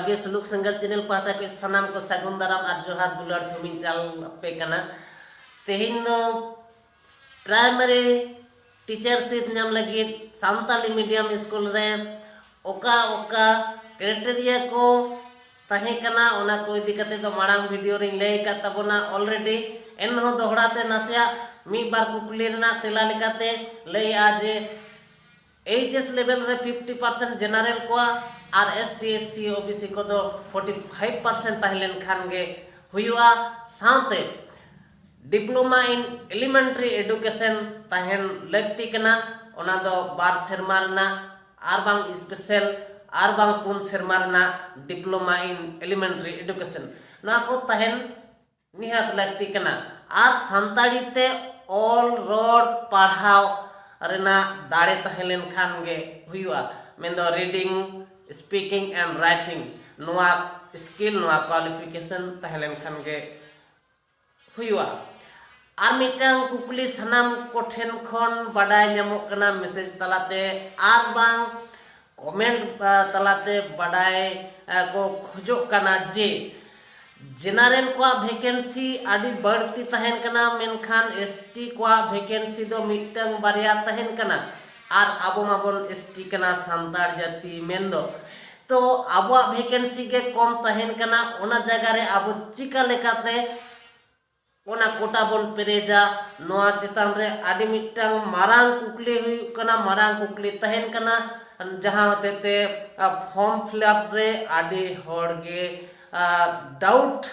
जोहार गे सुलुक संघर चैनल पाटा के सनाम को सागुन दाराम और जोहार दुलार थुमिन चाल पे कना तेहिन दो प्राइमरी टीचरशिप नाम लगी सांताली मीडियम स्कूल रे ओका ओका क्राइटेरिया को तहे कना ओना को इदी कते दो मारांग वीडियो रे लay का तबना ऑलरेडी एनहो दोहराते नासिया मी बार कुकली रना तेला लेकाते लay आज एचएस लेवल रे 50% जनरल को और एसटी एससी ओबीसी को दो 45% तहलेन खान गे हुआ साथे डिप्लोमा इन एलिमेंटरी एजुकेशन तहन लगती कना ओना दो 12 सेरमा रना आर बांग स्पेशल आर बांग पुन सेरमा रना डिप्लोमा इन एलिमेंटरी एजुकेशन ना को तहन निहात लगती कना आर संताली ते ऑल रोड पढ़ाओ रेना दाड़े तहलेन खान गे हुआ मेंदो रीडिंग स्पीकिंग एंड राइटिंग नोआ स्किल नोआ क्वालिफिकेशन तहलेन खान गे हुआ आर मिटांग कुकली सनाम कोठेन खन बाडाय ᱧᱟᱢᱚᱜ कना मैसेज तलाते आर बांग कमेंट तलाते बाडाय को खोजोग कना जे जनरल को वैकेंसी आदि बढ़ती तहन कना मेनखान एसटी को वैकेंसी दो मिटंग बारिया तहन कना और आबो माबन एसटी कना सांतार जाति मेंदो तो आबो वैकेंसी के कम तहन कना ओना जगह रे आबो चिका लेकाते ओना कोटा बन पेरेजा नोआ चितान रे आदि मिटंग मारांग कुकली हुई कना मारांग कुकली तहन कना जहां होते फॉर्म फिलअप रे आदि होड़ गे डाउट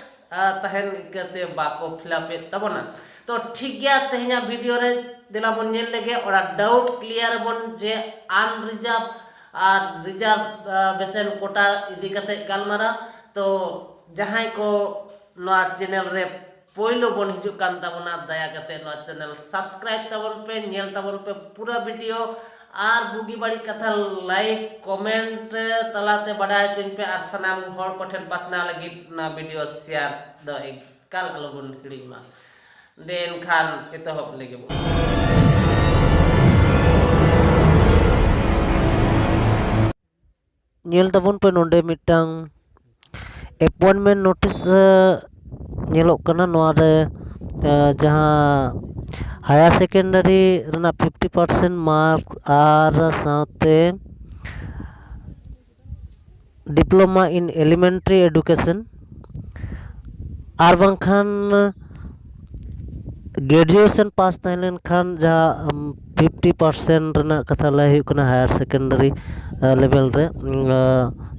तहन कते बाको फिलअप तबना तो ठीक गया तेहना वीडियो रे दिला बन नेल लगे और डाउट क्लियर बन जे अनरिजर्व और रिजर्वेशन कोटा इदी कते गालमारा तो जहां को नोआ चैनल रे पोइलो बन हिजु कान तबना दया कते नोआ चैनल सब्सक्राइब तबन पे नेल तबन पे पूरा वीडियो और बुगी बड़ी कथा लाइक कमेंट तलाते बढ़ाए चुन पे और सनाम हर कोठेन पासना लगी ना वीडियो शेयर द एकाल आलोबन हिड़ीमा देन खान एतहब लगे नेल तबन पे नोंडे मिटांग अपॉइंटमेंट नोटिस नेलोक कना नोआ रे जहां हायर सेकेंडरी रना 50% मार्क और साथे डिप्लोमा इन एलिमेंटरी एजुकेशन और बांखान ग्रेजुएशन पास तहलेन खान जहाँ 50% रना कथा लाई हुई कना हायर सेकेंडरी लेवल रे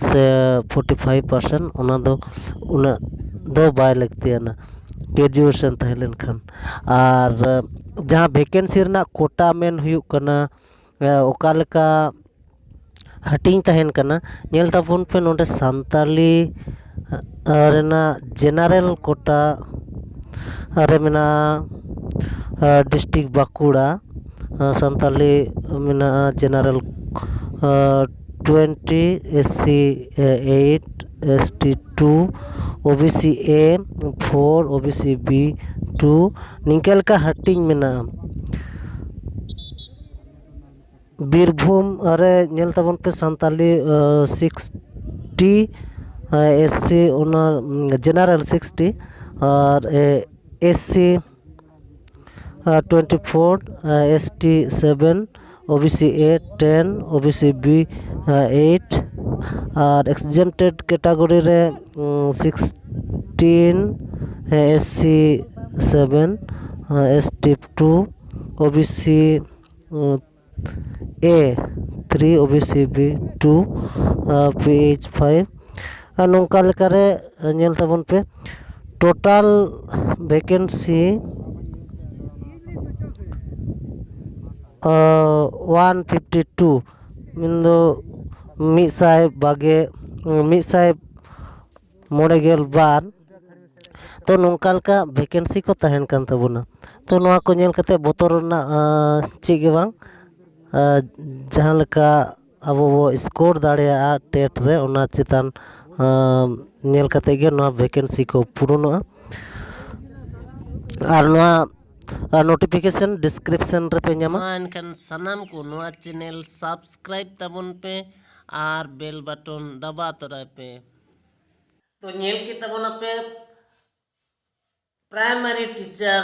से 45% ओना दो उना दो बाय लगती है ना ग्रेजुएशन तहलेन खान और जहाँ वैकेंसी रना कोटा मेन हुई कना ओका लेका हटिंग तहन कना नेल ताबन पे नोंडे सांताली रेना जनरल कोटा रे मेना डिस्ट्रिक्ट बाकुड़ा सांताली मेना general 20 SC 8 ST 2 OBC A 4 OBC B 2 निकल का हटिंग मेना बीरभूम अरे नेल तबन पे सांताली 60 एससी ओना जनरल 60 और SC 24 ST 7 OBC A 10 OBC B 8 और एक्सजेम्प्टेड कैटेगरी रे 16 SC 7 ST 2 OBC A 3 OBC B 2 PH 5 नौका लेकारे नेल तबन पे टोटल वैकेंसी 152 मिंदो मिसाय बागे मिसाय मोड़ेगेल बार तो नौका लेका वैकेंसी को तहन कान तबना तो नोआ को नेल कते बोतर ना ची गे बांग जहां लेका अब वो स्कोर दाड़िया टेट रे ओना चितान नेल कते गे नोआ वैकेंसी को पूरणोआ और नोआ नोटिफिकेशन डिस्क्रिप्शन रे पे ᱧᱟᱢᱟ एनखान सनाम को नोआ चैनल सब्सक्राइब तबन पे और बेल बटन दबा तोराय पे। तो नेल की तबना पे प्राइमरी टीचर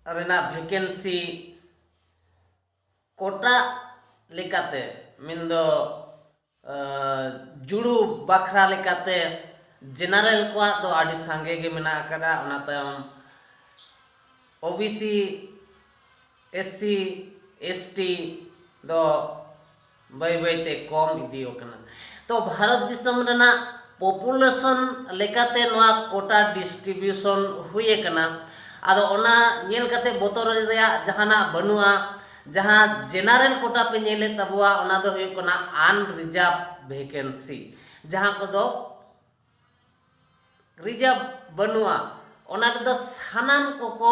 रेना वैकेंसी कोटा लेकाते मिंदो जुड़ू बाखरा लेकाते जेनारेल को तो आड़ी सांगे गे मेना अकड़ा ओना तायम ओबीसी एससी एसटी दो बाय बायते कम इदियो कना तो भारत दिसम रेना पॉपुलेशन लेकाते नोआ कोटा डिस्ट्रीब्यूशन हुए कना आदो ओना नेल कते बोतर रेया जहाना बनुआ जहाँ जेनारेल कोटा पे नेले तबुआ ओना दो हुए कना अनरिजर्व वैकेंसी जहाँ को दो रिजर्व बनुआ ओना दो सानाम को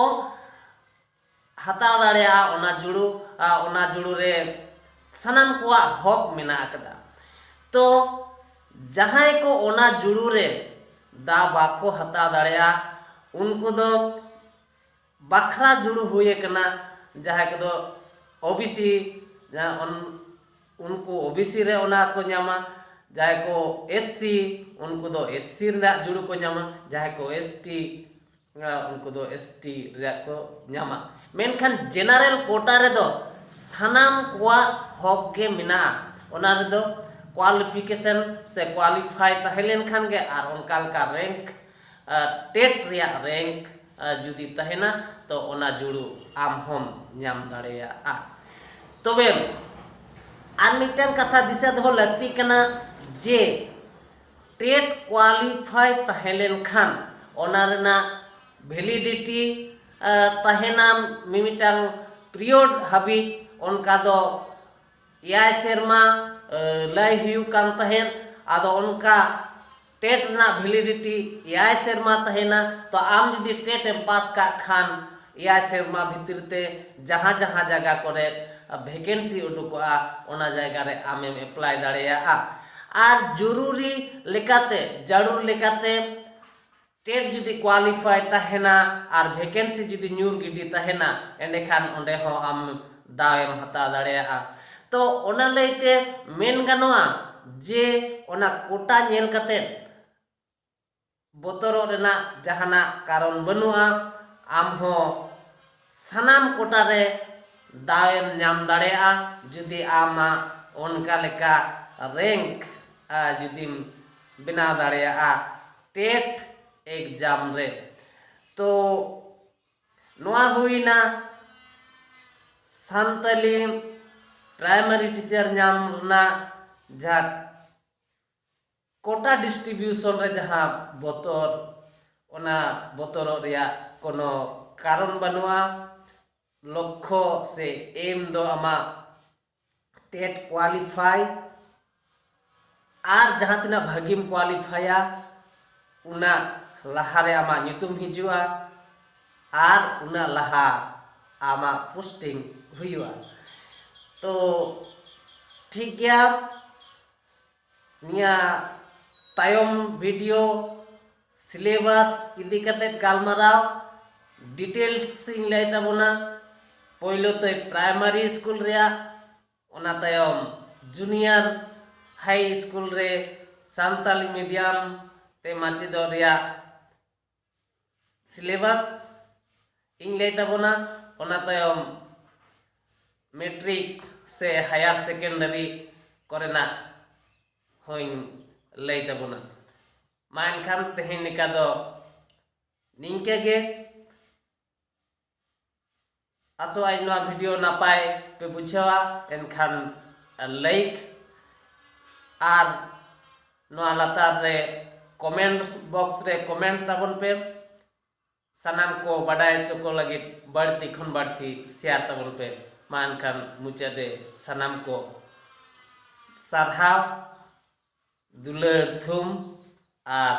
हता दाड़िया ओना जुड़ू रे सानाम को हक मेना अकदा तो जहां को ओना जुड़ू रे दा बाको हता दाड़िया उनको दो बखरा जुड़ू हुए कना जहां को दो ओबीसी उनको ओबीसी रे ओना को न्यामा जहां को एससी उनको दो एससी रे जुड़ू को न्यामा जहां को एसटी उनको दो एसटी रे को न्यामा मेनखान जेनारेल कोटा रे दो सानाम को हक गे मिना ओना रे दो क्वालिफिकेशन से क्वालिफाई तहलेन खान गे और उनका का रैंक टेट रिया रैंक जुदी तहना तो ओना जुड़ू आम हम नाम दाड़ेया तबे आर मिटन कथा दिशा दो लगती कना जे टेट क्वालिफाई तहलेन खान ओना रेना वैलिडिटी तहना मिमिटांग पीरियड हाबी उनका दो याय सेरमा लाई हुई कान तहन आदो उनका टेट ना वैलिडिटी याय सेरमा तहना तो आम जुदी टेट एम पास का खान याय सेरमा भितरते जहाँ जहाँ जगह करे वैकेंसी उडुकोआ ओना जगह रे आमेम अप्लाई दाड़ेया आर जरूरी लेकाते जरूर लेकाते टेट जुदी क्वालिफाई तहना और वैकेंसी जुदी न्यूर गिडी तहना एंडे खान ओंडे हो आम दावेम हता दाड़ेया तो ओना लैते मेन गानोआ जे ओना कोटा नेल कते बोतरो रेना जहाना कारण बनुआ आम हो सानाम कोटा रे दावेम नाम दाड़ेया जुदी आमा उनका लेका रैंक जुदी बिना दाड़ेया टेट एग्जाम रे तो नोआ हुईना सांतली प्राइमरी टीचर नाम ना जहाँ कोटा डिस्ट्रीब्यूशन रे जहाँ बोतर ओना बोतर रिया कोनो कारण बनुआ लक्ष्य से एम दो आमा टेट क्वालिफाई आर जहाँ तना भागिम क्वालिफाया उना लहा रे आमा नितुम हिजुआ आर उना लहा आमा पोस्टिंग हुआ तो ठीक गया निया तायम वीडियो सिलेबस इदी कते गालमाराव डिटेल्स इन लay ताबोना पहिलो तो प्राइमरी स्कूल रे ओना तायम जूनियर हाई स्कूल रे सांताली मीडियम ते माचिदो रिया सिलेबस इन लay ताबोना ओना तायम मैट्रिक से हायर सेकेंडरी करेना होइन लay ताबोना मा एनखान तेहेन निका दो निंके गे आसो आई नोआ वीडियो नापाय पे बुझावा एनखान लाइक आर नोआ लातार रे कमेंट बॉक्स रे कमेंट ताबन पे सानाम को बाडाय चोको लगे बढ़ती खन बढ़ती शेयर ताबन पे मा एनखान मुचादे सानाम को सारहाव दुलर थुम आर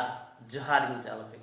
जोहार चाल पे।